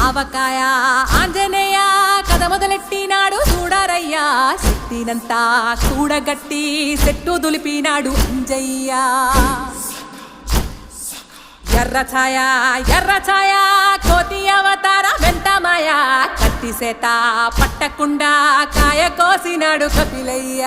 ఆవకాయ ఆంజనేయ కథ మొదలెట్టినాడు చూడరయ్యా శక్తినంతా కూడగట్టి చెట్టు దులిపినాడు అంజయ్య ఎర్ర ఛాయ కోతి అవతార వెంటమాయ కత్తి సేత పట్టకుండా కాయ కోసినాడు కపిలయ్య